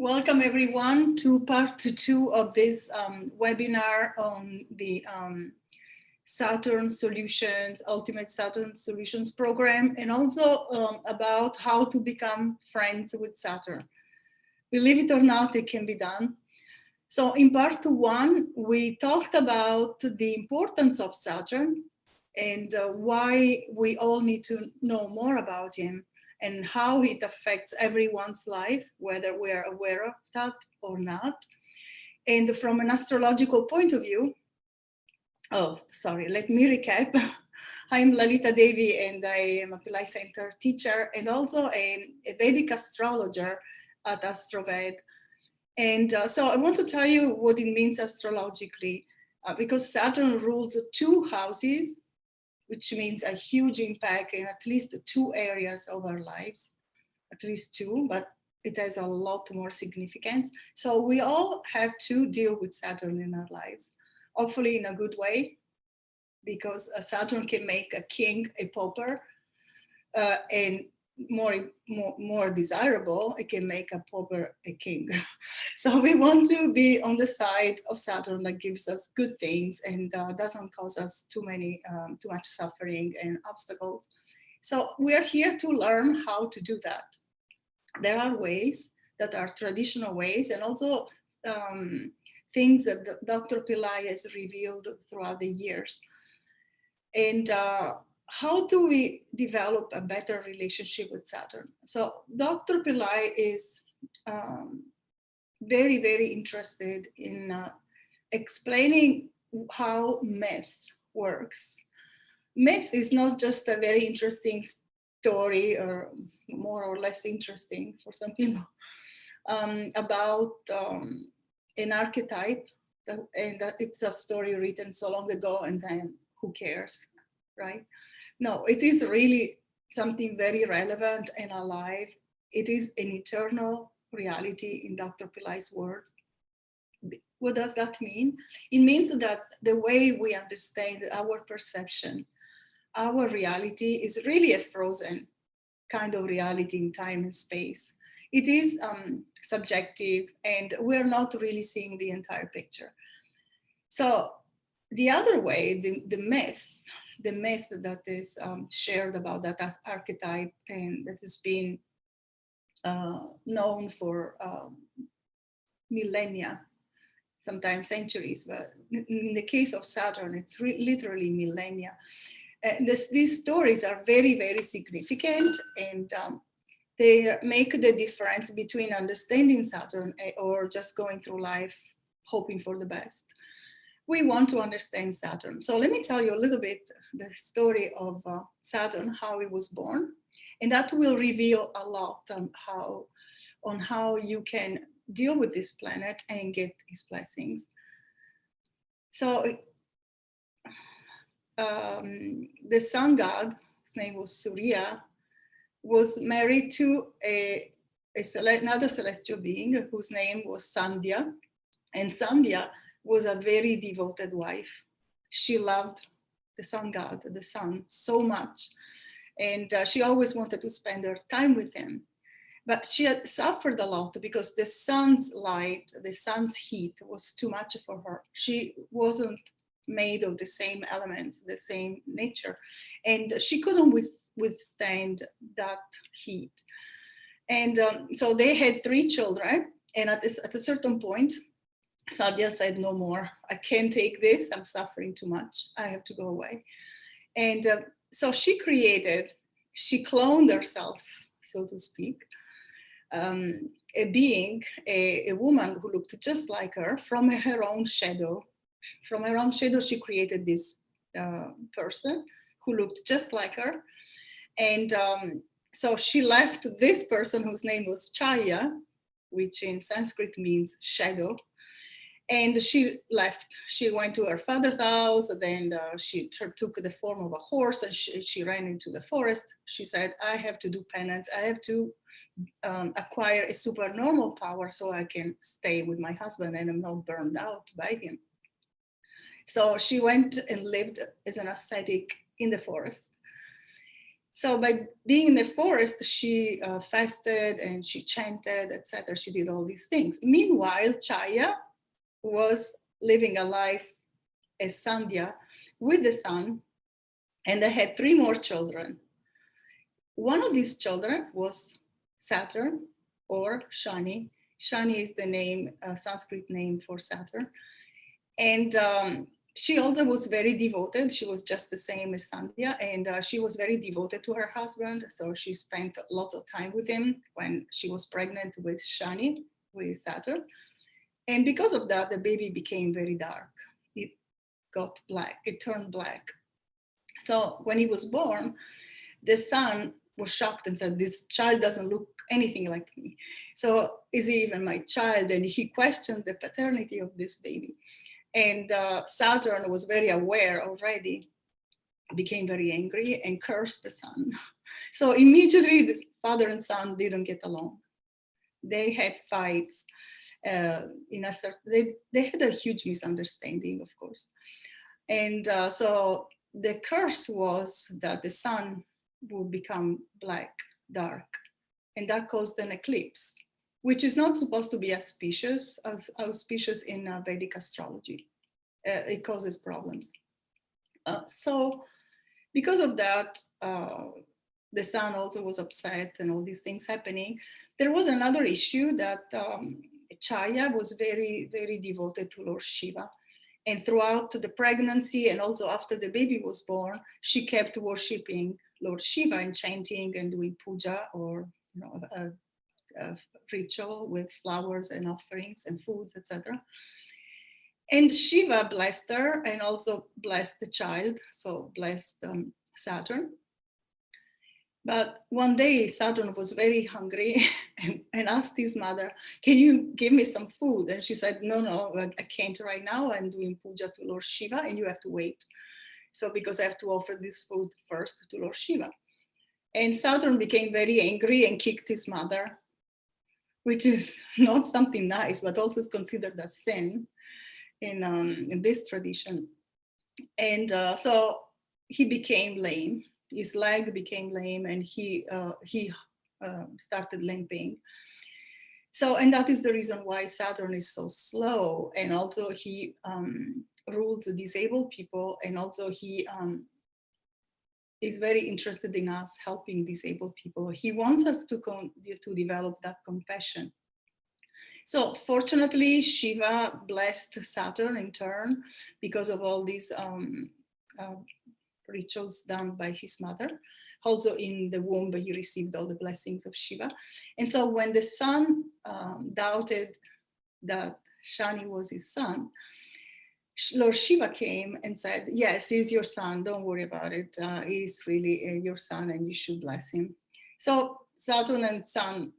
Welcome everyone to part 2 of this webinar on the Saturn Solutions, Ultimate Saturn Solutions program, and also about how to become friends with Saturn. Believe it or not, it can be done. So in part 1, we talked about the importance of Saturn and why we all need to know more about him and how it affects everyone's life, whether we are aware of that or not. And from an astrological point of view, let me recap. I'm Lalita Devi and I am a Pillai Center teacher and also a Vedic astrologer at AstroVed. And so I want to tell you what it means astrologically, because Saturn rules 2 houses, which means a huge impact in at least 2 areas of our lives, at least 2, but it has a lot more significance. So we all have to deal with Saturn in our lives, hopefully in a good way, because Saturn can make a king a pauper, and more desirable, it can make a pauper a king. So we want to be on the side of Saturn that gives us good things and doesn't cause us too much suffering and obstacles. So we are here to learn how to do that. There are ways that are traditional ways and also things that Dr. Pillai has revealed throughout the years. And how do we develop a better relationship with Saturn? So Dr. Pillai is very, very interested in explaining how myth works. Myth is not just a very interesting story, or more or less interesting for some people, about an archetype, and it's a story written so long ago, and then who cares, right? No, it is really something very relevant and alive. It is an eternal reality in Dr. Pillai's words. What does that mean? It means that the way we understand our perception, our reality is really a frozen kind of reality in time and space. It is subjective and we're not really seeing the entire picture. So the other way, the myth that is shared about that archetype and that has been known for millennia, sometimes centuries, but in the case of Saturn, it's literally millennia. These stories are very, very significant, and they make the difference between understanding Saturn or just going through life hoping for the best. We want to understand Saturn. So let me tell you a little bit the story of Saturn, how he was born, and that will reveal a lot on how you can deal with this planet and get his blessings. So the sun god, his name was Surya, was married to another celestial being whose name was Sandhya, and Sandhya was a very devoted wife. She loved the sun god, the sun, so much. And she always wanted to spend her time with him. But she had suffered a lot because the sun's light, the sun's heat was too much for her. She wasn't made of the same elements, the same nature. And she couldn't withstand that heat. And so they had 3 children. And at a certain point, Sandhya said, no more, I can't take this, I'm suffering too much, I have to go away. And so she cloned herself, so to speak, a being, a woman who looked just like her from her own shadow. From her own shadow, she created this person who looked just like her. And so she left this person whose name was Chaya, which in Sanskrit means shadow. And she left. She went to her father's house, and then she took the form of a horse, and she ran into the forest. She said, I have to do penance. I have to acquire a supernormal power so I can stay with my husband and I'm not burned out by him. So she went and lived as an ascetic in the forest. So by being in the forest, she fasted and she chanted, etc. She did all these things. Meanwhile, Chaya was living a life as Sandhya with the sun, and they had 3 more children. One of these children was Saturn, or Shani. Shani is the name, Sanskrit name for Saturn. And she also was very devoted. She was just the same as Sandhya, and she was very devoted to her husband. So she spent lots of time with him when she was pregnant with Shani, with Saturn. And because of that, the baby became very dark. It got black, it turned black. So when he was born, the son was shocked and said, this child doesn't look anything like me. So is he even my child? And he questioned the paternity of this baby. And Saturn was very aware already, became very angry and cursed the son. So immediately this father and son didn't get along. They had fights. They had a huge misunderstanding, of course. And so the curse was that the sun would become black, dark, and that caused an eclipse, which is not supposed to be auspicious in Vedic astrology. It causes problems. So because of that, the sun also was upset and all these things happening. There was another issue that Chaya was very, very devoted to Lord Shiva. And throughout the pregnancy and also after the baby was born, she kept worshipping Lord Shiva and chanting and doing puja, or a ritual with flowers and offerings and foods, etc. And Shiva blessed her and also blessed the child, so blessed Saturn. But one day Saturn was very hungry and asked his mother, can you give me some food? And she said, no, I can't right now. I'm doing puja to Lord Shiva and you have to wait. So because I have to offer this food first to Lord Shiva. And Saturn became very angry and kicked his mother, which is not something nice, but also is considered a sin in this tradition. And so he became lame. His leg became lame and he started limping. So, and that is the reason why Saturn is so slow. And also he rules disabled people, and also he is very interested in us helping disabled people. He wants us to develop that compassion. So fortunately, Shiva blessed Saturn in turn because of all these rituals done by his mother. Also in the womb, he received all the blessings of Shiva. And so when the son doubted that Shani was his son, Lord Shiva came and said, yes, he's your son, don't worry about it. He's really your son and you should bless him. So Saturn and Sun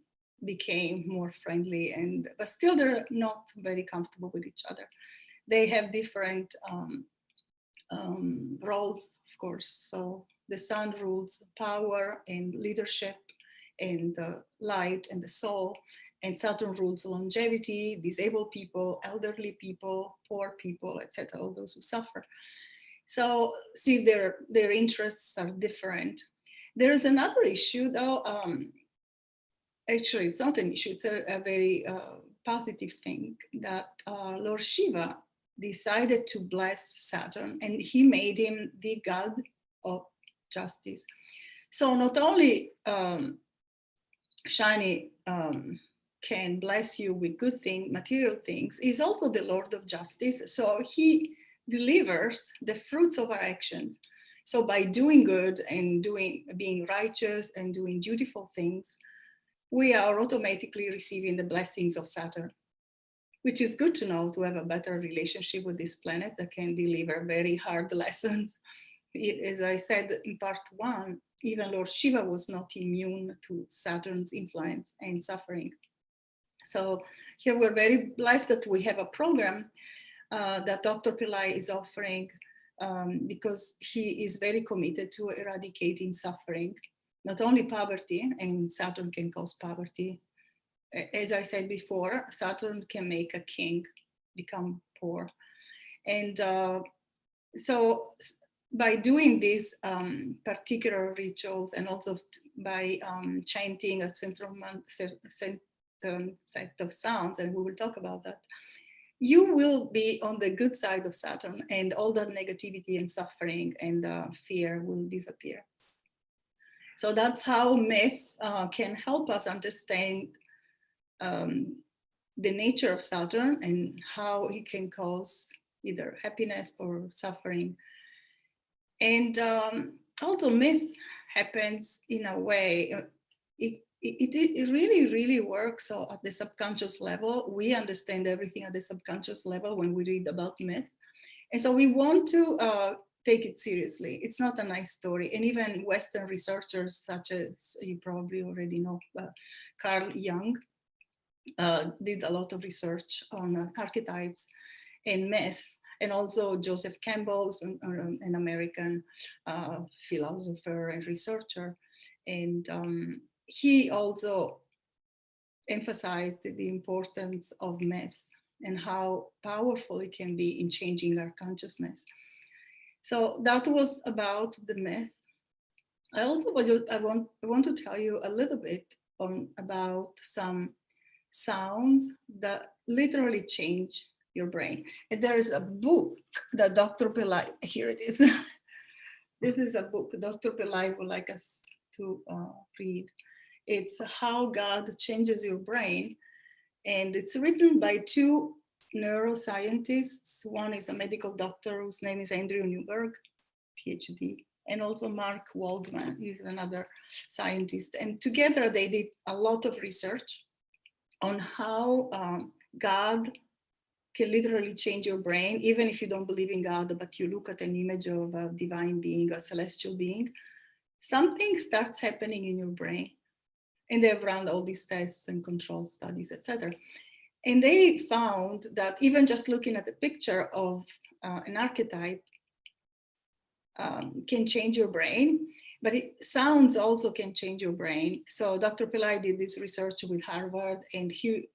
became more friendly, but still they're not very comfortable with each other. They have different roles, of course. So the sun rules power and leadership and the light and the soul, and Saturn rules longevity, disabled people, elderly people, poor people, etc., all those who suffer. So see, their interests are different. There is another issue though. Actually, it's not an issue, it's a very positive thing, that Lord Shiva decided to bless Saturn and he made him the god of justice. So not only Shani can bless you with good things, material things, he's also the Lord of justice. So he delivers the fruits of our actions. So by doing good and being righteous and doing dutiful things, we are automatically receiving the blessings of Saturn, which is good to know, to have a better relationship with this planet that can deliver very hard lessons. As I said in part 1, even Lord Shiva was not immune to Saturn's influence and suffering. So here we're very blessed that we have a program that Dr. Pillai is offering because he is very committed to eradicating suffering, not only poverty, and Saturn can cause poverty. As I said before, Saturn can make a king become poor. And so by doing these particular rituals, and also by chanting a certain set of sounds, and we will talk about that, you will be on the good side of Saturn, and all that negativity and suffering and fear will disappear. So that's how myth can help us understand the nature of Saturn and how it can cause either happiness or suffering. And also myth happens in a way, it really, really works. So at the subconscious level, we understand everything at the subconscious level when we read about myth. And so we want to take it seriously. It's not a nice story. And even Western researchers, such as you probably already know, Carl Jung, did a lot of research on archetypes and myth. And also Joseph Campbell, an American philosopher and researcher. And he also emphasized the importance of myth and how powerful it can be in changing our consciousness. So that was about the myth. I also want to tell you a little bit about some sounds that literally change your brain. And there is a book that Dr. Pillai, here it is. This is a book Dr. Pillai would like us to read. It's How God Changes Your Brain. And it's written by two neuroscientists. One is a medical doctor whose name is Andrew Newberg, PhD, and also Mark Waldman, he's another scientist. And together they did a lot of research on how God can literally change your brain, even if you don't believe in God, but you look at an image of a divine being, a celestial being, something starts happening in your brain. And they've run all these tests and control studies, etc. And they found that even just looking at the picture of an archetype can change your brain, but sounds also can change your brain. So Dr. Pillai did this research with Harvard, and he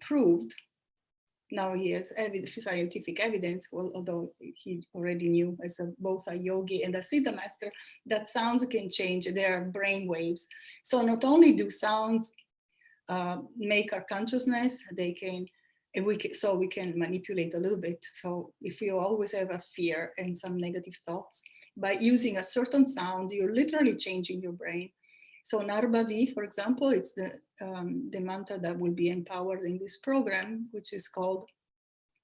proved, now he has scientific evidence, well, although he already knew as both a yogi and a Siddha master, that sounds can change their brain waves. So not only do sounds make our consciousness, they can, and we can manipulate a little bit. So if you always have a fear and some negative thoughts, by using a certain sound, you're literally changing your brain. So Narbhavi, for example, it's the mantra that will be empowered in this program, which is called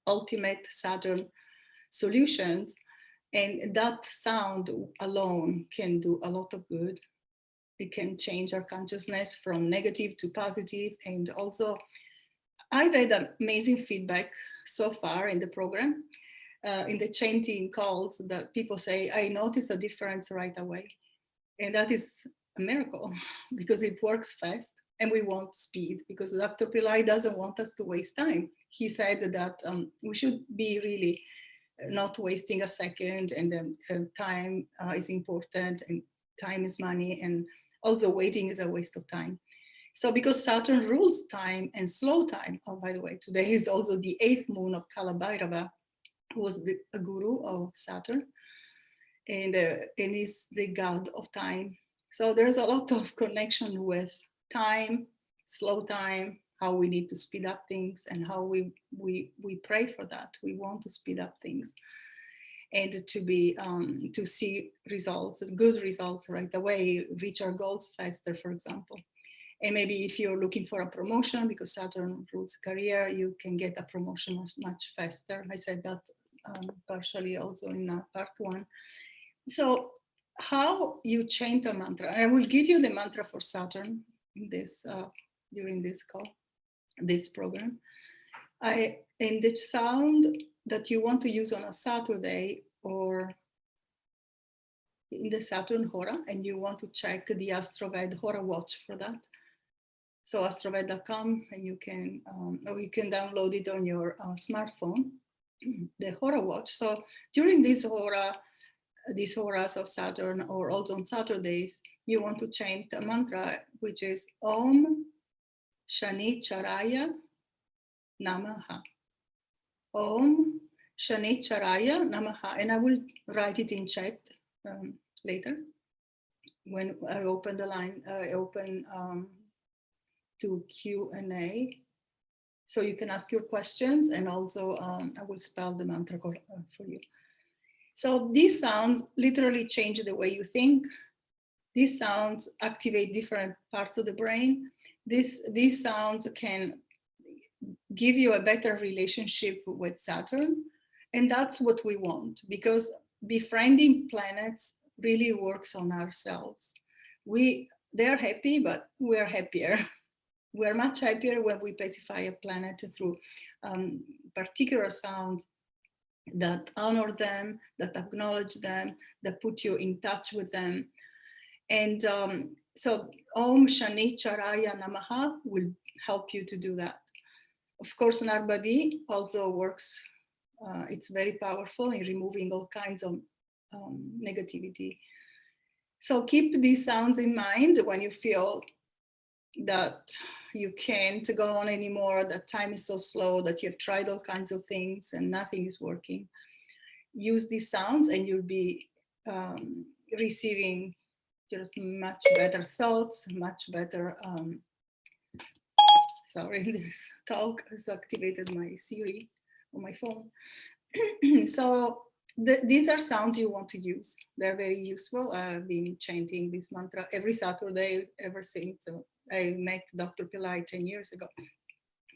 Ultimate Saturn Solutions. And that sound alone can do a lot of good. It can change our consciousness from negative to positive. And also, I've had amazing feedback so far in the program, in the chanting calls, that people say, I notice a difference right away. And that is a miracle because it works fast, and we want speed because Dr. Pillai doesn't want us to waste time. He said that we should be really not wasting a second, and then time is important, and time is money, and also waiting is a waste of time. So because Saturn rules time and slow time, oh, by the way, today is also the 8th moon of Kalabhairava, who was a guru of Saturn, and is the god of time. So there's a lot of connection with time, slow time, how we need to speed up things, and how we pray for that. We want to speed up things and to see results, good results right away, reach our goals faster, for example. And maybe if you're looking for a promotion, because Saturn rules career, you can get a promotion much faster. I said that partially also in part 1. So how you chant a mantra. I will give you the mantra for Saturn in this during this call, this program. And the sound that you want to use on a Saturday or in the Saturn Hora, and you want to check the AstroVed Hora watch for that. So astroved.com, and you can or you can download it on your smartphone, the Hora watch. So during this Hora, these horas of Saturn, or also on Saturdays, you want to chant a mantra, which is Om Shanicharaya Namaha. Om Shanicharaya Namaha, and I will write it in chat later when I open the line, to Q&A. So you can ask your questions, and also I will spell the mantra for you. So these sounds literally change the way you think. These sounds activate different parts of the brain. These sounds can give you a better relationship with Saturn. And that's what we want, because befriending planets really works on ourselves. They're happy, but we're happier. We're much happier when we pacify a planet through particular sounds that honor them, that acknowledge them, that put you in touch with them. And so Om Shanicharaya Namaha will help you to do that. Of course, Narbadi also works. It's very powerful in removing all kinds of negativity. So keep these sounds in mind when you feel that you can't go on anymore, that time is so slow, that you've tried all kinds of things and nothing is working. Use these sounds and you'll be receiving just much better thoughts, much better, sorry, this talk has activated my Siri on my phone. So these are sounds you want to use. They're very useful. I've been chanting this mantra every Saturday ever since I met Dr. Pillai 10 years ago.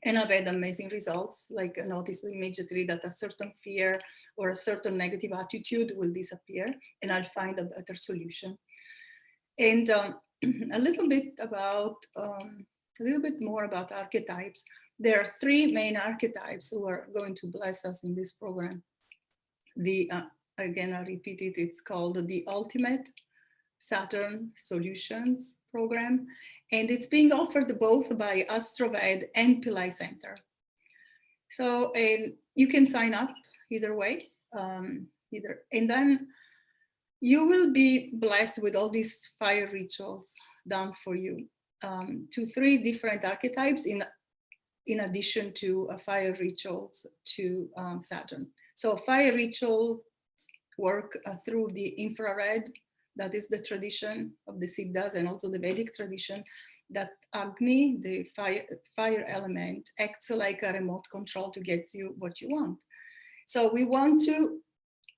And I've had amazing results, like I noticed immediately that a certain fear or a certain negative attitude will disappear, and I'll find a better solution. And a little bit more about archetypes. There are three main archetypes who are going to bless us in this program. Again, I repeat it, it's called the Ultimate Saturn Solutions Program. And it's being offered both by AstroVed and Pillai Center. So and you can sign up either way, and then you will be blessed with all these fire rituals done for you, to 3 different archetypes in addition to fire rituals to Saturn. So fire rituals work through the infrared. That is the tradition of the Siddhas and also the Vedic tradition, that Agni, the fire element, acts like a remote control to get you what you want. So we want to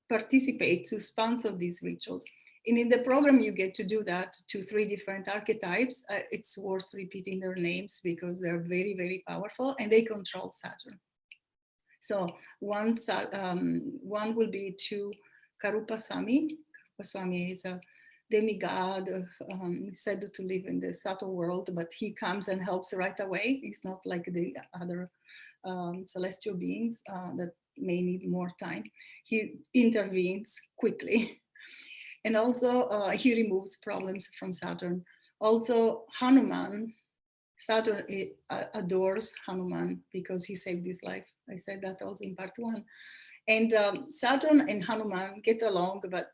participate, to sponsor these rituals. And in the program, you get to do that to 3 different archetypes. It's worth repeating their names because they're very, very powerful and they control Saturn. So one will be to Karupaswami. Karupaswami is a demigod, said to live in the subtle world, but he comes and helps right away. He's not like the other celestial beings that may need more time. He intervenes quickly. And also he removes problems from Saturn. Also Hanuman, Saturn adores Hanuman because he saved his life. I said that also in part 1. And Saturn and Hanuman get along, but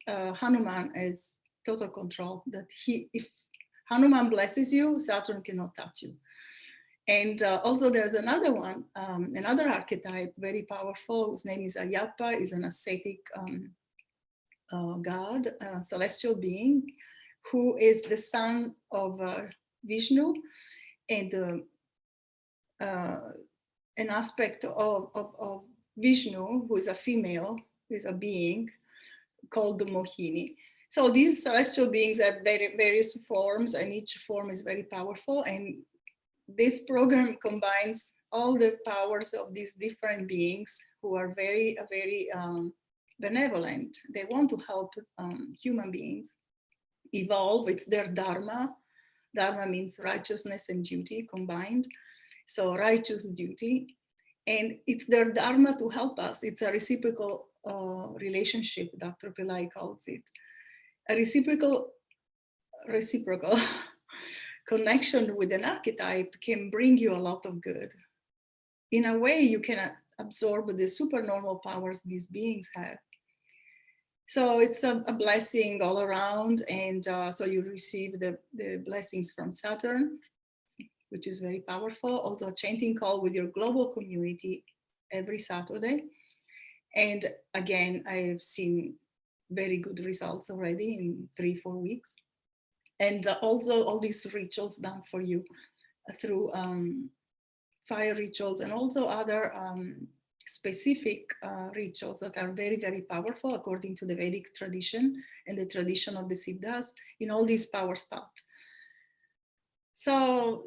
Hanuman is total control, that if Hanuman blesses you, Saturn cannot touch you. And also there's another one, another archetype, very powerful, whose name is Ayappa, is an ascetic god, celestial being, who is the son of Vishnu, and an aspect of Vishnu, who is a female, who is a being called the Mohini. So these celestial beings have various forms, and each form is very powerful. And this program combines all the powers of these different beings who are very, very benevolent. They want to help human beings evolve. It's their dharma. Dharma means righteousness and duty combined. So righteous duty. And it's their dharma to help us. It's a reciprocal relationship, Dr. Pillai calls it. A reciprocal connection with an archetype can bring you a lot of good. In a way, you can absorb the supernormal powers these beings have. So it's a blessing all around. And so you receive the blessings from Saturn, which is very powerful. Also a chanting call with your global community every Saturday. And again, I have seen very good results already in 3-4 weeks. And also all these rituals done for you through fire rituals and also other specific rituals that are very, very powerful according to the Vedic tradition and the tradition of the Siddhas in all these power spots. So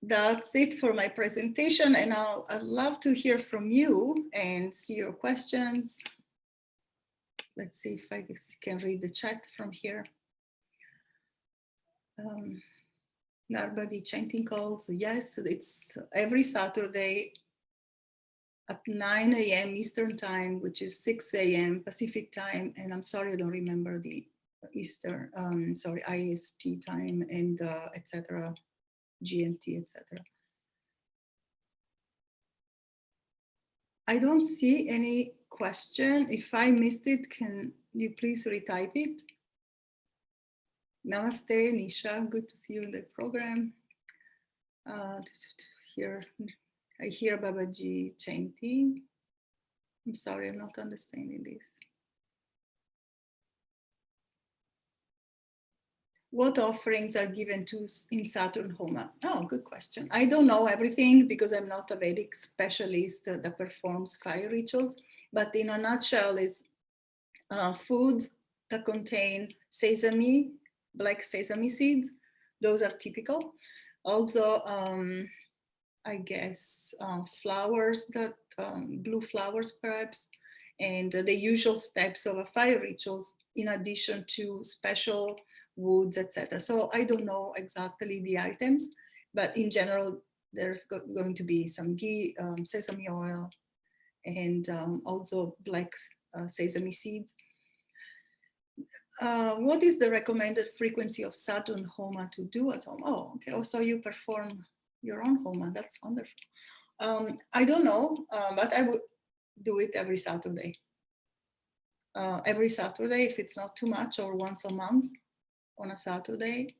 that's it for my presentation, and I'd love to hear from you and see your questions. Let's see if I can read the chat from here. Narbavi chanting call. So yes, it's every Saturday at 9 a.m. Eastern time, which is 6 a.m. Pacific time. And I'm sorry, I don't remember the Eastern, IST time and etc. GMT, etc. I don't see any question. If I missed it, can you please retype it? Namaste, Nisha. Good to see you in the program. Here, I hear Babaji chanting. I'm sorry, I'm not understanding this. What offerings are given to in Saturn Homa? Oh, good question. I don't know everything because I'm not a Vedic specialist that performs fire rituals, but in a nutshell is foods that contain sesame, black sesame seeds. Those are typical. Also, I guess flowers, that blue flowers perhaps, and the usual steps of a fire rituals in addition to special woods, etc. So I don't know exactly the items, but in general, there's going to be some ghee, sesame oil, and also black sesame seeds. What is the recommended frequency of Saturn Homa to do at home? Oh, okay. Also, you perform your own Homa. That's wonderful. I don't know, but I would do it every Saturday. Every Saturday, if it's not too much, or once a month on a Saturday.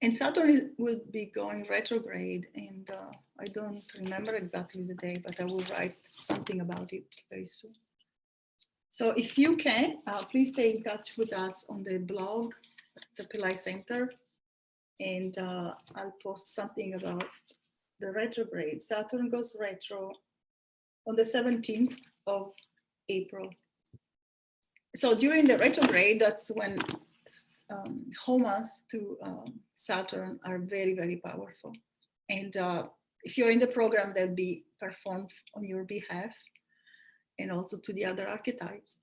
And Saturn will be going retrograde, and I don't remember exactly the day, but I will write something about it very soon. So if you can, please stay in touch with us on the blog, the Pillai Center, and I'll post something about the retrograde. Saturn goes retro on the 17th of April. So during the retrograde, that's when homas to Saturn are very, very powerful. And if you're in the program, they'll be performed on your behalf and also to the other archetypes.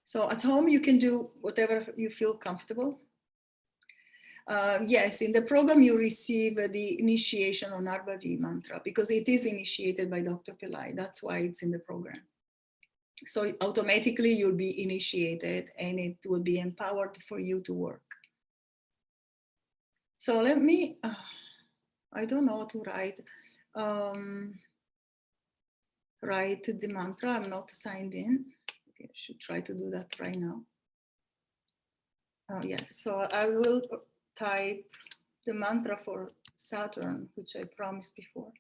So at home, you can do whatever you feel comfortable. Yes, in the program, you receive the initiation on Arbhavi mantra because it is initiated by Dr. Pillai. That's why it's in the program. So automatically you'll be initiated and it will be empowered for you to work. So let me, I don't know how to write. Write the mantra. I'm not signed in. Okay, I should try to do that right now. Yes, so I will type the mantra for Saturn, which I promised before.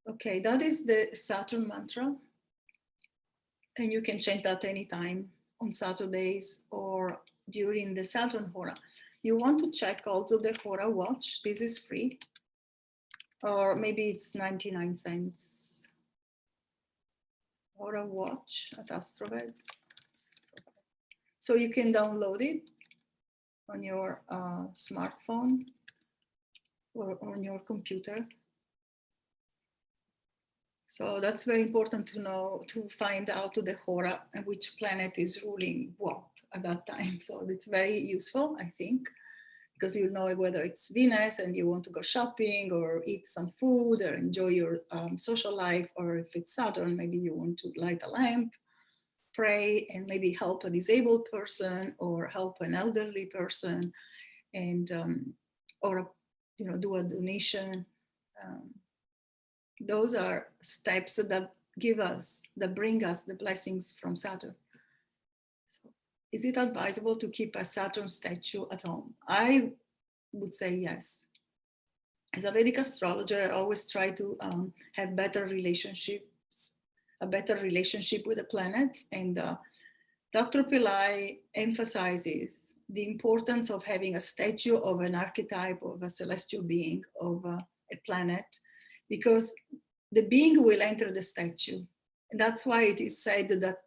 Okay, that is the Saturn mantra. And you can chant that anytime on Saturdays or during the Saturn Hora. You want to check also the Hora watch. This is free. Or maybe it's 99 cents. Hora watch at AstroVed. So you can download it on your smartphone or on your computer. So that's very important to know, to find out the Hora and which planet is ruling what at that time. So it's very useful, I think, because you know whether it's Venus and you want to go shopping or eat some food or enjoy your social life, or if it's Saturn, maybe you want to light a lamp, pray, and maybe help a disabled person or help an elderly person, and or do a donation. Those are steps that bring us the blessings from Saturn. So Is it advisable to keep a Saturn statue at home? I would say yes. As a Vedic astrologer, I always try to have better relationships, a better relationship with the planets. And Dr. Pillai emphasizes the importance of having a statue of an archetype of a celestial being, of a planet, because the being will enter the statue. And that's why it is said that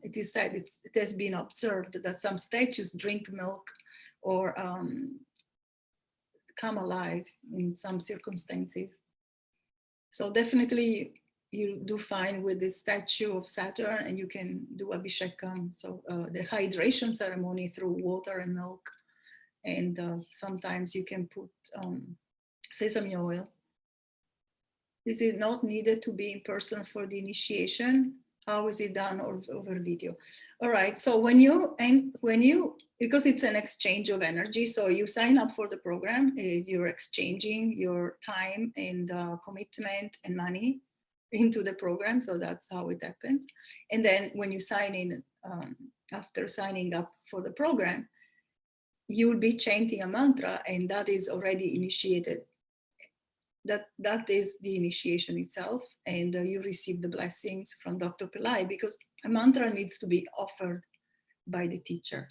it has been observed that some statues drink milk or come alive in some circumstances. So definitely you do fine with the statue of Saturn, and you can do Abhishekam, so the hydration ceremony through water and milk. And sometimes you can put sesame oil. Is it not needed to be in person for the initiation? How is it done over video? All right, so when you, because it's an exchange of energy, so you sign up for the program, you're exchanging your time and commitment and money into the program, so that's how it happens. And then when you sign in, after signing up for the program, you will be chanting a mantra, and that is already initiated. That is the initiation itself, and you receive the blessings from Dr. Pillai, because a mantra needs to be offered by the teacher.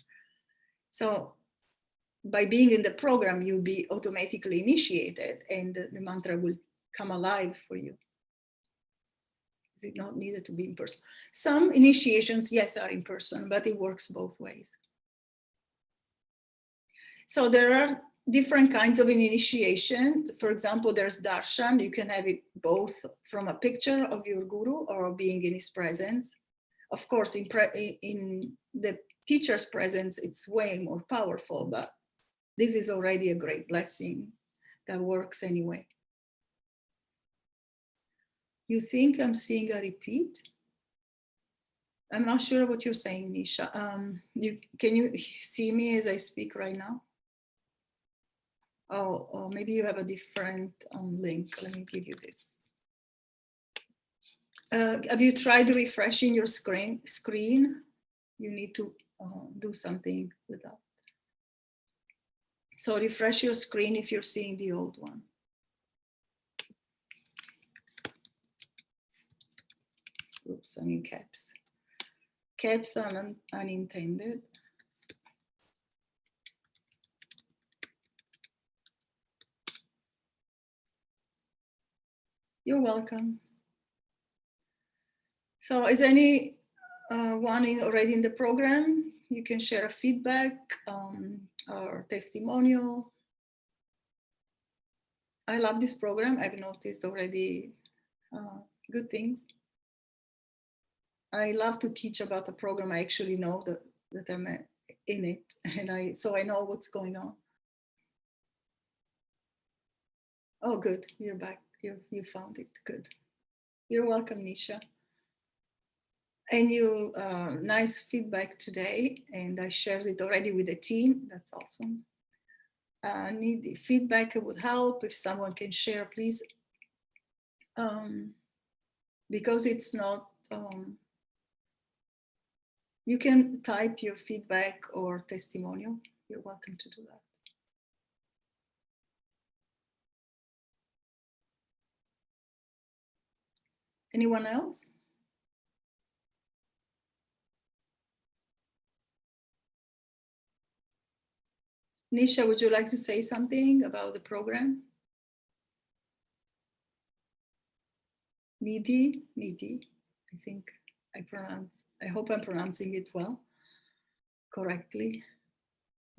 So by being in the program, you'll be automatically initiated, and the mantra will come alive for you. Is it not needed to be in person? Some initiations, yes, are in person, but it works both ways. So there are different kinds of initiation. For example, there's darshan. You can have it both from a picture of your guru or being in his presence. Of course, in the teacher's presence, it's way more powerful, but this is already a great blessing that works anyway. You think I'm seeing a repeat? I'm not sure what you're saying, Nisha. Can you see me as I speak right now? Oh, maybe you have a different link. Let me give you this. Have you tried refreshing your screen? You need to do something with that. So refresh your screen if you're seeing the old one. Oops, I'm in caps. Caps are unintended. You're welcome. So is anyone already in the program? You can share a feedback or testimonial. I love this program. I've noticed already good things. I love to teach about a program. I actually know that I'm in it, and so I know what's going on. Oh, good. You're back. You found it. Good. You're welcome, Nisha. And you nice feedback today, and I shared it already with the team. That's awesome. Need the feedback, it would help if someone can share, please, because it's not. You can type your feedback or testimonial. You're welcome to do that. Anyone else? Nisha, would you like to say something about the program? Nidhi, I think I hope I'm pronouncing it well, correctly.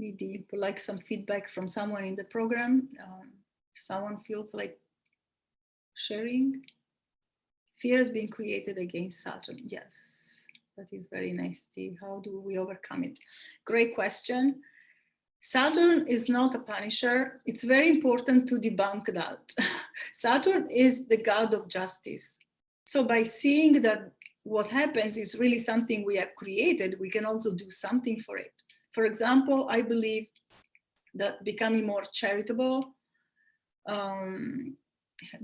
Nidhi, would like some feedback from someone in the program. If someone feels like sharing. Fear has been created against Saturn. Yes, that is very nasty. How do we overcome it? Great question. Saturn is not a punisher. It's very important to debunk that. Saturn is the god of justice. So by seeing that what happens is really something we have created, we can also do something for it. For example, I believe that becoming more charitable,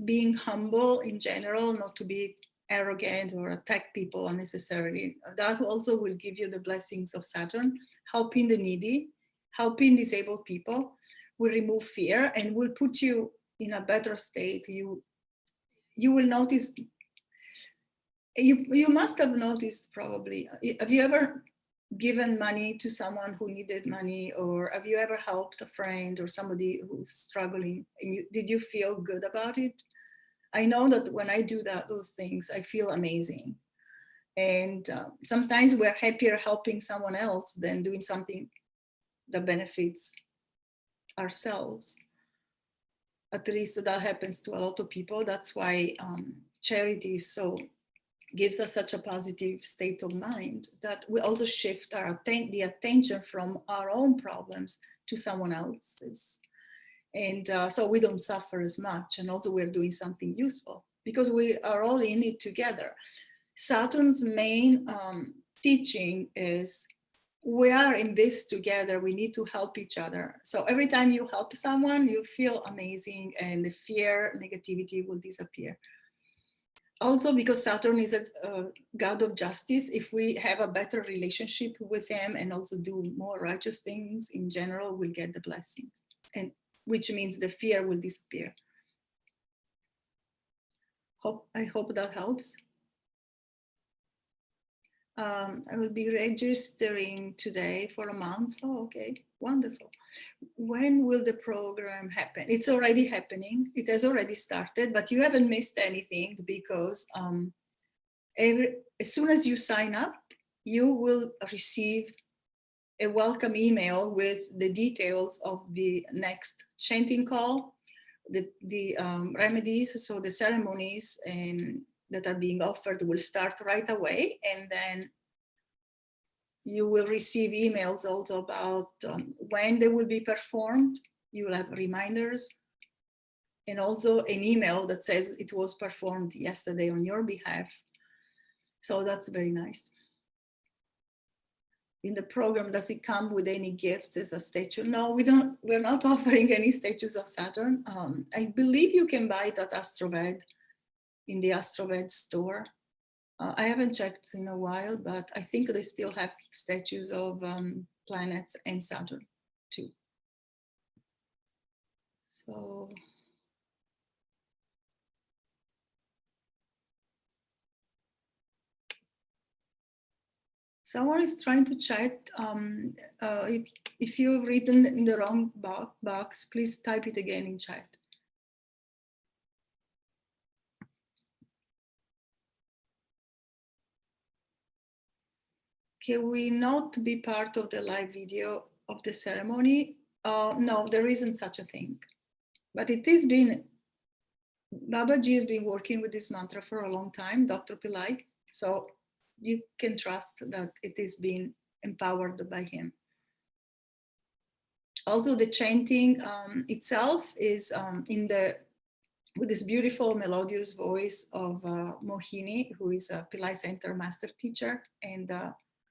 being humble in general, not to be arrogant or attack people unnecessarily. That also will give you the blessings of Saturn, helping the needy, helping disabled people, will remove fear and will put you in a better state. You will notice, you must have noticed probably, have you ever given money to someone who needed money, or have you ever helped a friend or somebody who's struggling, and did you feel good about it? I know that when I do those things, I feel amazing. And sometimes we're happier helping someone else than doing something that benefits ourselves. At least that happens to a lot of people. That's why charity gives us such a positive state of mind, that we also shift the attention from our own problems to someone else's. And so we don't suffer as much, and also we're doing something useful because we are all in it together. Saturn's main teaching is we are in this together, we need to help each other. So every time you help someone, you feel amazing, and the fear, negativity will disappear. Also, because Saturn is a god of justice, if we have a better relationship with him and also do more righteous things in general, we'll get the blessings, and which means the fear will disappear. I hope that helps. I will be registering today for a month. Oh, okay, wonderful. When will the program happen? It's already happening. It has already started, but you haven't missed anything because as soon as you sign up, you will receive a welcome email with the details of the next chanting call, the remedies, so the ceremonies and that are being offered will start right away, and then you will receive emails also about when they will be performed. You will have reminders, and also an email that says it was performed yesterday on your behalf. So that's very nice. In the program, does it come with any gifts as a statue? No, we don't. We're not offering any statues of Saturn. I believe you can buy it at AstroVed, in the AstroVed store. I haven't checked in a while, but I think they still have statues of planets and Saturn too. So. Someone is trying to chat. If you've written in the wrong box, please type it again in chat. Can we not be part of the live video of the ceremony? No, there isn't such a thing. But it has been, Babaji has been working with this mantra for a long time, Dr. Pillai. So you can trust that it is being empowered by him. Also, the chanting itself is with this beautiful melodious voice of Mohini, who is a Pillai Center master teacher, and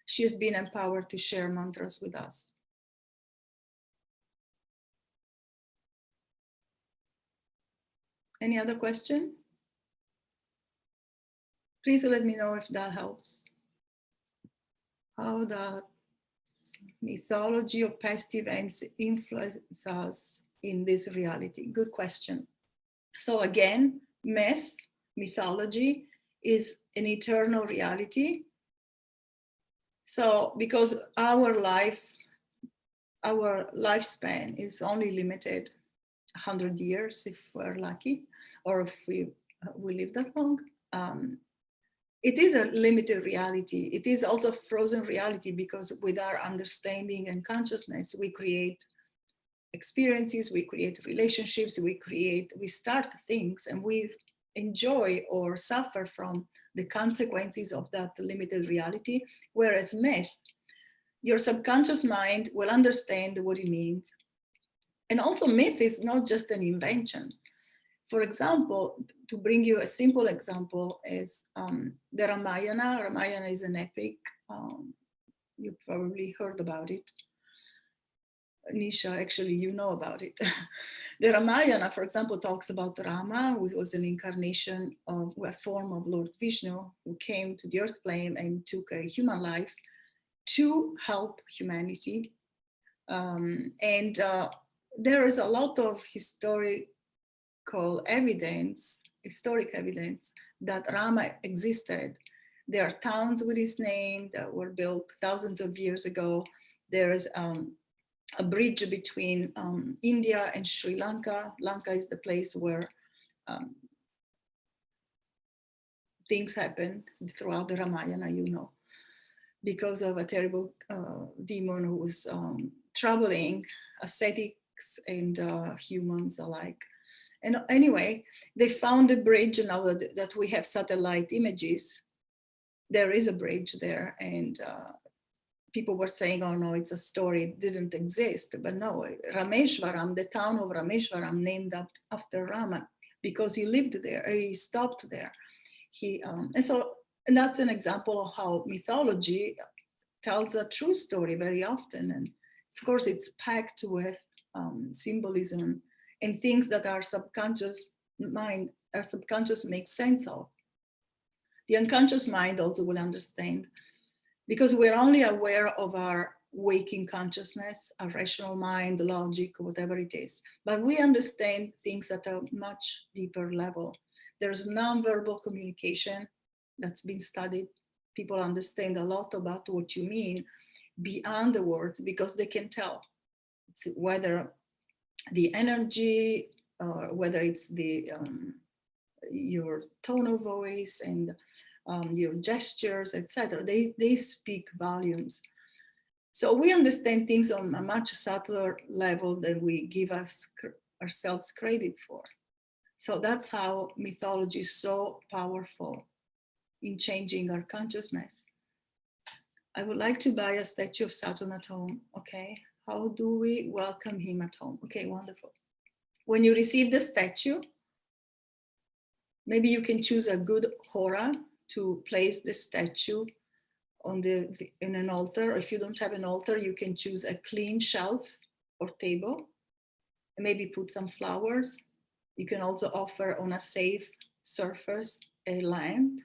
she has been empowered to share mantras with us. Any other question? Please let me know if that helps. How that mythology of past events influence us in this reality? Good question. So again, mythology is an eternal reality. So because our lifespan is only limited 100 years if we're lucky, or if we live that long, it is a limited reality. It is also a frozen reality because with our understanding and consciousness, we create experiences, we create relationships, we start things, and we enjoy or suffer from the consequences of that limited reality. Whereas myth, your subconscious mind will understand what it means. And also myth is not just an invention. For example, to bring you a simple example is the Ramayana. Ramayana is an epic. You probably heard about it. Nisha, actually, you know about it. The Ramayana, for example, talks about Rama, who was an incarnation of a form of Lord Vishnu, who came to the earth plane and took a human life to help humanity. And there is a lot of historic evidence that Rama existed. There are towns with his name that were built thousands of years ago. There is a bridge between India and Sri Lanka. Lanka is the place where things happen throughout the Ramayana, you know, because of a terrible demon who was troubling ascetics and humans alike. And anyway, they found the bridge. Now that we have satellite images, there is a bridge there, and people were saying, oh no, it's a story, it didn't exist. But no, Rameshwaram, the town of Rameshwaram, named after Rama, because he lived there, he stopped there. And that's an example of how mythology tells a true story very often. And of course, it's packed with symbolism and things that our subconscious makes sense of. The unconscious mind also will understand, because we're only aware of our waking consciousness, our rational mind, logic, whatever it is. But we understand things at a much deeper level. There's nonverbal communication that's been studied. People understand a lot about what you mean beyond the words, because they can tell. It's whether the energy, whether it's your tone of voice and your gestures, etc. They speak volumes. So we understand things on a much subtler level than we give ourselves credit for. So that's how mythology is so powerful in changing our consciousness. I would like to buy a statue of Saturn at home. Okay, how do we welcome him at home? Okay, wonderful. When you receive the statue, maybe you can choose a good hora to place the statue in an altar. Or if you don't have an altar, you can choose a clean shelf or table and maybe put some flowers. You can also offer on a safe surface a lamp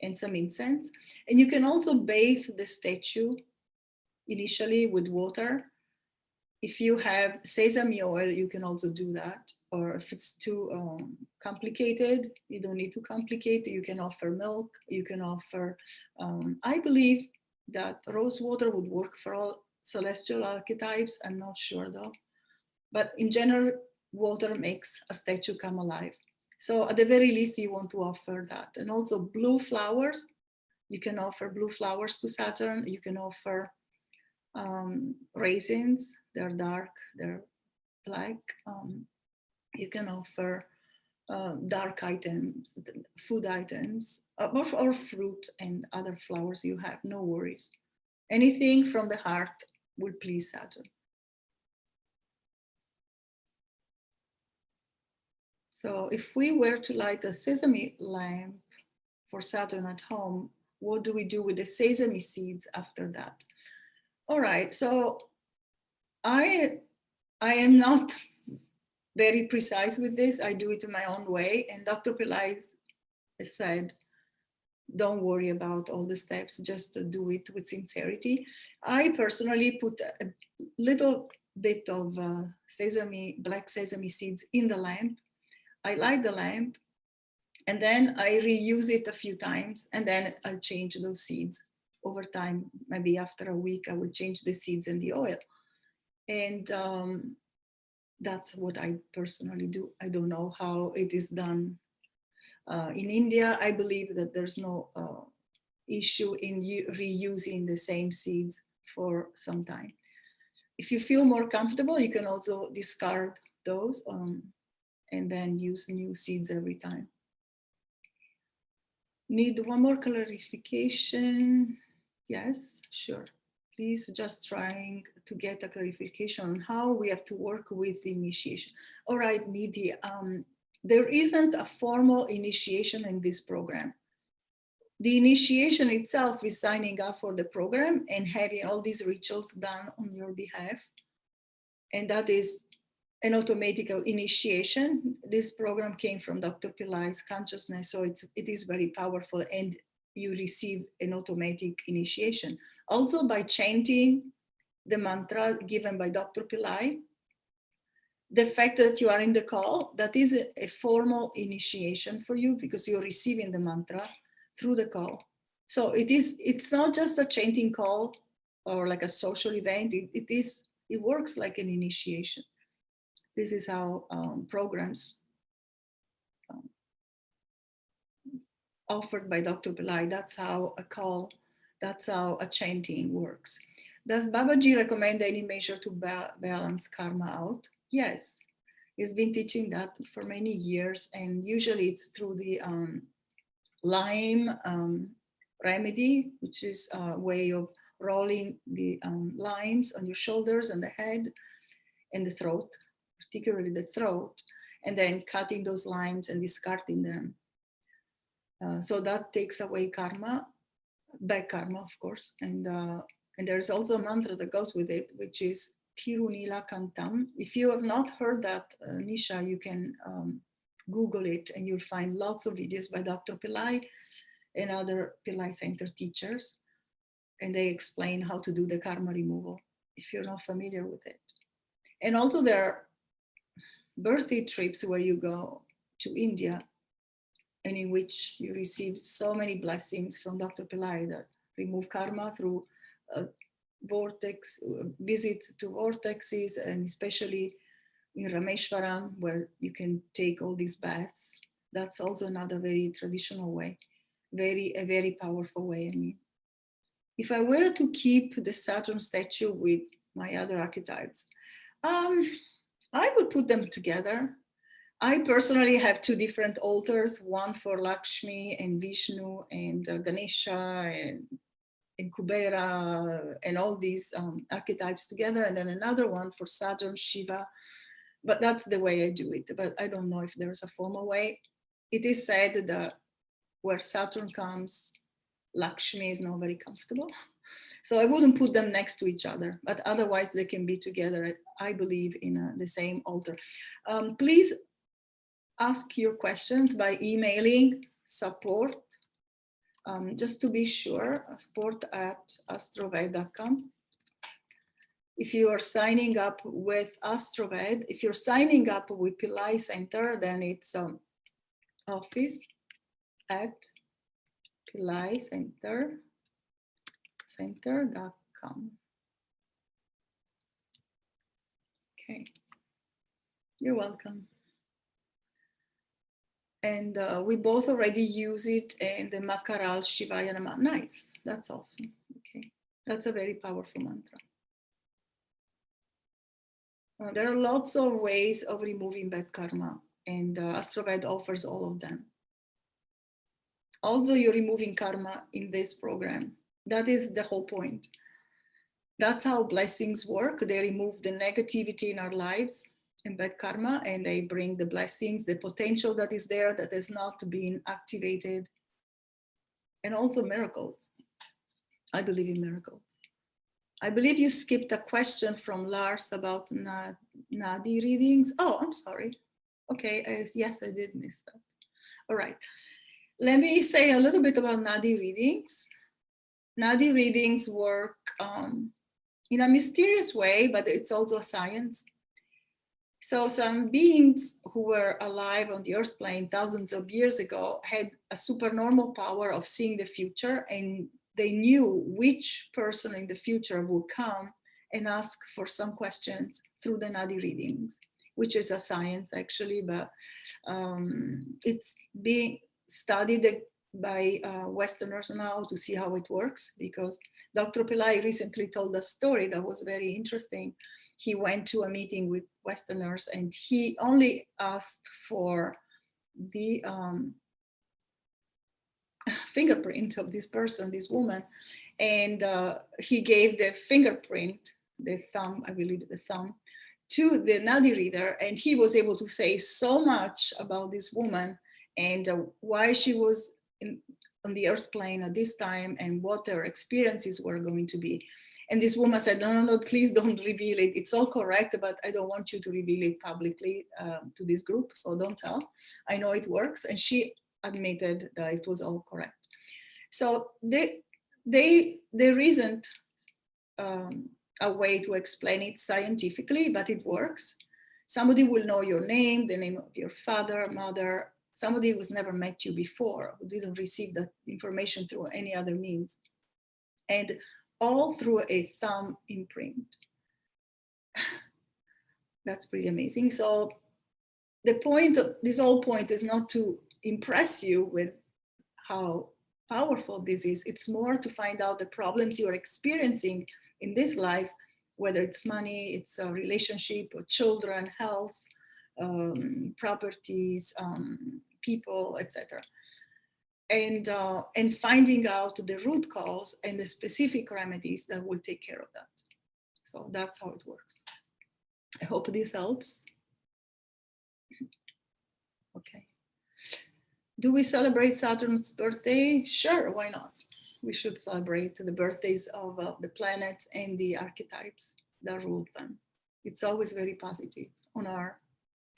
and some incense. And you can also bathe the statue initially with water. If you have sesame oil, you can also do that. Or if it's too complicated, you don't need to complicate. You can offer milk. You can offer, I believe that rose water would work for all celestial archetypes. I'm not sure though. But in general, water makes a statue come alive. So at the very least, you want to offer that. And also blue flowers. You can offer blue flowers to Saturn. You can offer raisins. They're dark, they're black. You can offer dark items, food items, or fruit and other flowers you have, no worries. Anything from the heart will please Saturn. So if we were to light a sesame lamp for Saturn at home, what do we do with the sesame seeds after that? All right, so I am not very precise with this. I do it in my own way. And Dr. Pillai said, don't worry about all the steps, just do it with sincerity. I personally put a little bit of black sesame seeds in the lamp. I light the lamp and then I reuse it a few times, and then I'll change those seeds over time. Maybe after a week, I will change the seeds and the oil. And that's what I personally do. I don't know how it is done in India. I believe that there's no issue in reusing the same seeds for some time. If you feel more comfortable, you can also discard those and then use new seeds every time. Need one more clarification? Yes, sure. Please, just trying to get a clarification on how we have to work with the initiation. All right, Nidhi, there isn't a formal initiation in this program. The initiation itself is signing up for the program and having all these rituals done on your behalf. And that is an automatic initiation. This program came from Dr. Pillai's consciousness, so it is very powerful, and you receive an automatic initiation. Also by chanting the mantra given by Dr. Pillai, the fact that you are in the call, that is a formal initiation for you because you're receiving the mantra through the call. So it's not just a chanting call or like a social event, it works like an initiation. This is how programs offered by Dr. Pillai, that's how a call, that's how a chanting works. Does Babaji recommend any measure to balance karma out? Yes, he's been teaching that for many years, and usually it's through the lime remedy, which is a way of rolling the limes on your shoulders and the head and the throat, particularly the throat, and then cutting those limes and discarding them. So that takes away karma, bad karma, of course. And there's also a mantra that goes with it, which is Tirunila Kantam. If you have not heard that, Nisha, you can Google it and you'll find lots of videos by Dr. Pillai and other Pillai Center teachers. And they explain how to do the karma removal if you're not familiar with it. And also there are birthday trips where you go to India and in which you receive so many blessings from Dr. Pillai that remove karma through visits to vortexes, and especially in Rameshwaram, where you can take all these baths. That's also another very traditional way, a very powerful way. I mean, if I were to keep the Saturn statue with my other archetypes, I would put them together. I personally have two different altars, one for Lakshmi and Vishnu and Ganesha and Kubera and all these archetypes together, and then another one for Saturn, Shiva. But that's the way I do it. But I don't know if there's a formal way. It is said that where Saturn comes, Lakshmi is not very comfortable. So I wouldn't put them next to each other, but otherwise they can be together, I believe, in the same altar. Please ask your questions by emailing support, just to be sure, support@astroved.com. If you are signing up with AstroVed, if you're signing up with Pillai Center, then it's office@PillaiCenter.com. Okay, you're welcome. And we both already use it in the Makaral Shivaya Nama. Nice, that's awesome. Okay, that's a very powerful mantra. There are lots of ways of removing bad karma, and AstroVed offers all of them. Also, you're removing karma in this program. That is the whole point. That's how blessings work. They remove the negativity in our lives and bad karma, and they bring the blessings, the potential that is there that has not been activated, and also miracles. I believe in miracles. I believe you skipped a question from Lars about Nadi readings. Oh, I'm sorry. Okay, yes, I did miss that. All right. Let me say a little bit about Nadi readings. Nadi readings work in a mysterious way, but it's also a science. So some beings who were alive on the earth plane thousands of years ago had a supernormal power of seeing the future, and they knew which person in the future would come and ask for some questions through the Nadi readings, which is a science actually, but it's being studied by Westerners now to see how it works, because Dr. Pillai recently told a story that was very interesting. He went to a meeting with Westerners and he only asked for the fingerprint of this person, this woman, and he gave the fingerprint, the thumb, I believe the thumb, to the Nadi reader, and he was able to say so much about this woman and why she was on the earth plane at this time and what her experiences were going to be. And this woman said, no, no, no, please don't reveal it. It's all correct, but I don't want you to reveal it publicly to this group. So don't tell. I know it works. And she admitted that it was all correct. So there isn't a way to explain it scientifically, but it works. Somebody will know your name, the name of your father, mother, somebody who's never met you before, who didn't receive that information through any other means. And all through a thumb imprint. That's pretty amazing. So the point of this whole point is not to impress you with how powerful this is. It's more to find out the problems you're experiencing in this life, whether it's money, it's a relationship, or children, health, properties, people, etc. And finding out the root cause and the specific remedies that will take care of that. So that's how it works. I hope this helps. Okay. Do we celebrate Saturn's birthday? Sure, why not? We should celebrate the birthdays of the planets and the archetypes that rule them. It's always very positive on our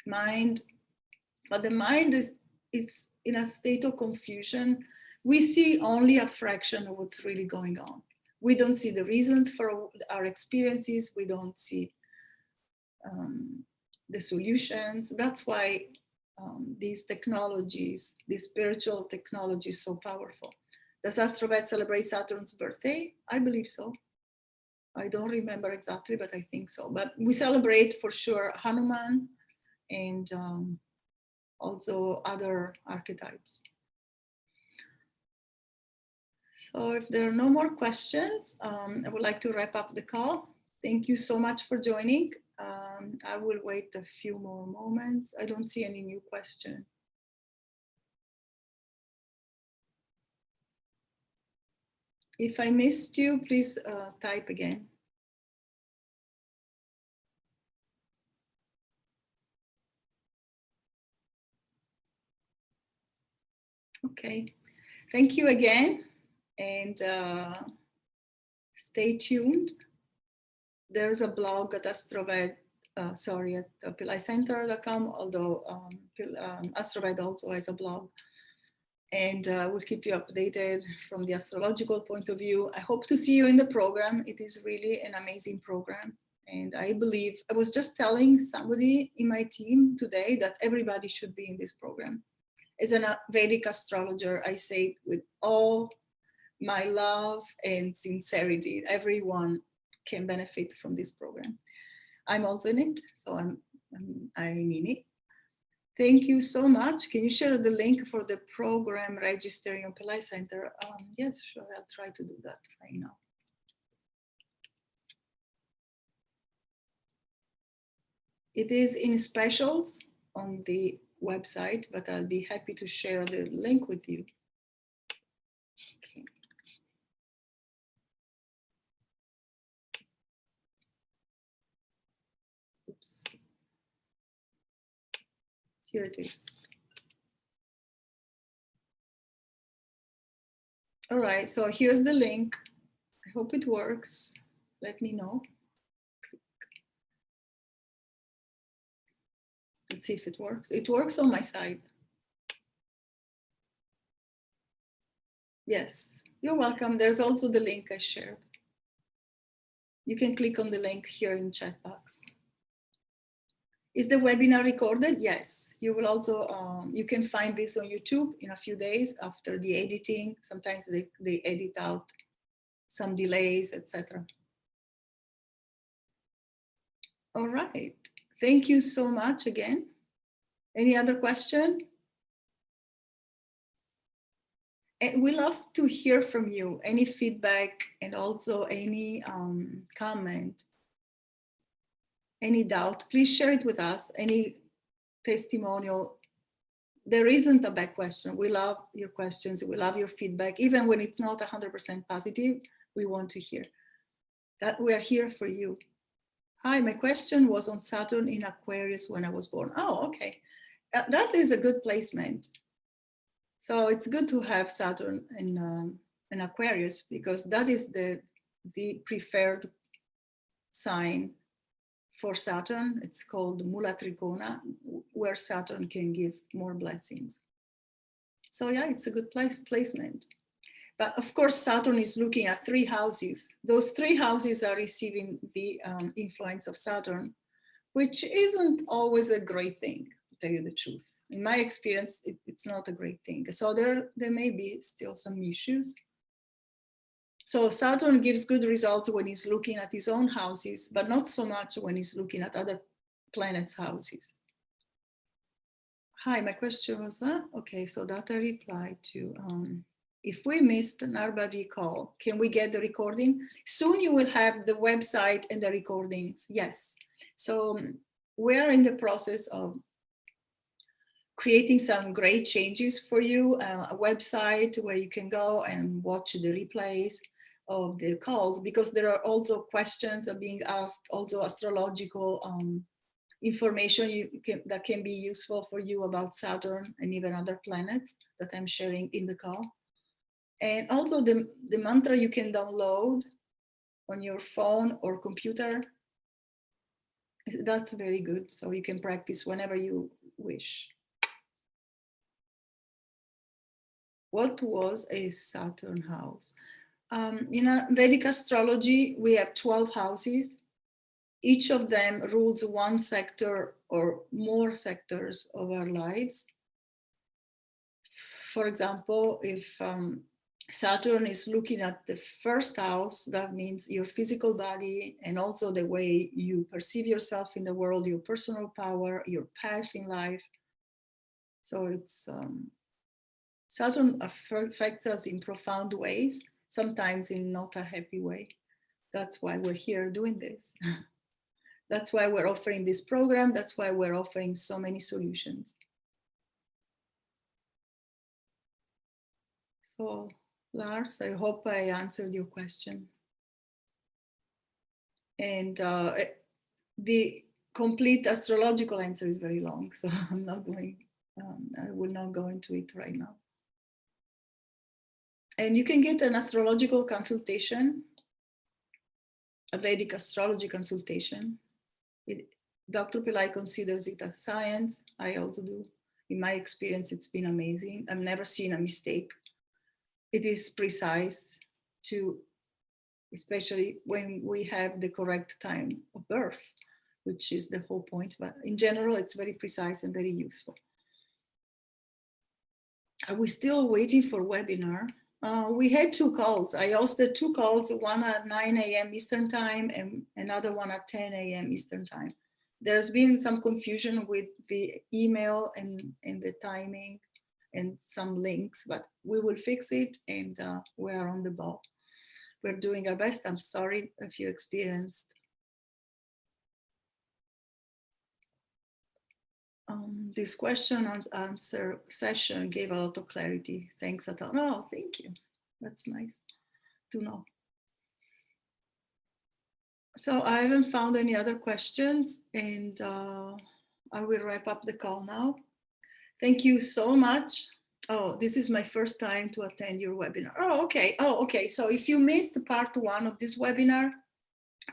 mind, but the mind is in a state of confusion. We see only a fraction of what's really going on. We don't see the reasons for our experiences. We don't see the solutions. That's why these technologies, these spiritual technology is so powerful. Does AstroVed celebrate Saturn's birthday? I believe so. I don't remember exactly, but I think so. But we celebrate for sure Hanuman and also other archetypes. So if there are no more questions, I would like to wrap up the call. Thank you so much for joining. I will wait a few more moments. I don't see any new question. If I missed you, please type again. Okay, thank you again, and stay tuned. There's a blog at AstroVed, at PillaiCenter.com, although AstroVed also has a blog. And we'll keep you updated from the astrological point of view. I hope to see you in the program. It is really an amazing program. And I believe, I was just telling somebody in my team today that everybody should be in this program. As a Vedic astrologer, I say it with all my love and sincerity. Everyone can benefit from this program. I'm also in it, so I mean it. Thank you so much. Can you share the link for the program registering on Pillai Center? Yes, sure, I'll try to do that right now. It is in specials on the website, but I'll be happy to share the link with you. Okay. Oops. Here it is. All right, so here's the link. I hope it works. Let me know. Let's see if it works. It works on my side. Yes, you're welcome. There's also the link I shared. You can click on the link here in chat box. Is the webinar recorded? Yes. You will also, you can find this on YouTube in a few days after the editing. Sometimes they edit out some delays, etc. All right. Thank you so much again. Any other question? And we love to hear from you, any feedback and also any comment, any doubt, please share it with us, any testimonial. There isn't a bad question. We love your questions. We love your feedback. Even when it's not 100% positive, we want to hear that. We are here for you. Hi, my question was on Saturn in Aquarius when I was born. Oh, okay. That is a good placement. So it's good to have Saturn in Aquarius because that is the the preferred sign for Saturn. It's called Mula Trikona, where Saturn can give more blessings. So yeah, it's a good placement. But of course, Saturn is looking at 3 houses. Those 3 houses are receiving the influence of Saturn, which isn't always a great thing, to tell you the truth. In my experience, it's not a great thing. So there may be still some issues. So Saturn gives good results when he's looking at his own houses, but not so much when he's looking at other planets' houses. Hi, my question was, okay, so that I replied to. If we missed an Arbavi call, can we get the recording? Soon you will have the website and the recordings, yes. So we are in the process of creating some great changes for you, a website where you can go and watch the replays of the calls, because there are also questions are being asked, also astrological information that can be useful for you about Saturn and even other planets that I'm sharing in the call. And also the mantra you can download on your phone or computer. That's very good. So you can practice whenever you wish. What was a Saturn house? In Vedic astrology, we have 12 houses. Each of them rules one sector or more sectors of our lives. For example, if Saturn is looking at the first house, that means your physical body and also the way you perceive yourself in the world, your personal power, your path in life. So it's Saturn affects us in profound ways, sometimes in not a happy way. That's why we're here doing this. That's why we're offering this program. That's why we're offering so many solutions. So, Lars, I hope I answered your question. And the complete astrological answer is very long, so I'm not going, I will not go into it right now. And you can get an astrological consultation, a Vedic astrology consultation. Dr. Pillai considers it a science. I also do. In my experience, it's been amazing. I've never seen a mistake. It is precise to, especially when we have the correct time of birth, which is the whole point. But in general, it's very precise and very useful. Are we still waiting for webinar? We had 2 calls. I hosted 2 calls, one at 9 a.m. Eastern time and another one at 10 a.m. Eastern time. There's been some confusion with the email and the timing and some links, but we will fix it, and we are on the ball. We're doing our best. I'm sorry if you experienced this question and answer session gave a lot of clarity. Thanks a ton. Oh, thank you. That's nice to know. So I haven't found any other questions, and I will wrap up the call now. Thank you so much. Oh, this is my first time to attend your webinar. Oh, okay. Oh, okay. So if you missed part 1 of this webinar,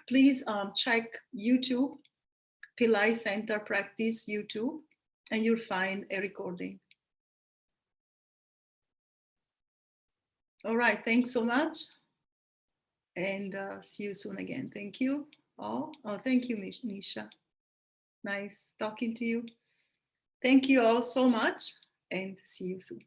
please check YouTube, Pillai Center Practice YouTube, and you'll find a recording. All right. Thanks so much. And see you soon again. Thank you all. Oh, thank you, Nisha. Nice talking to you. Thank you all so much, and see you soon.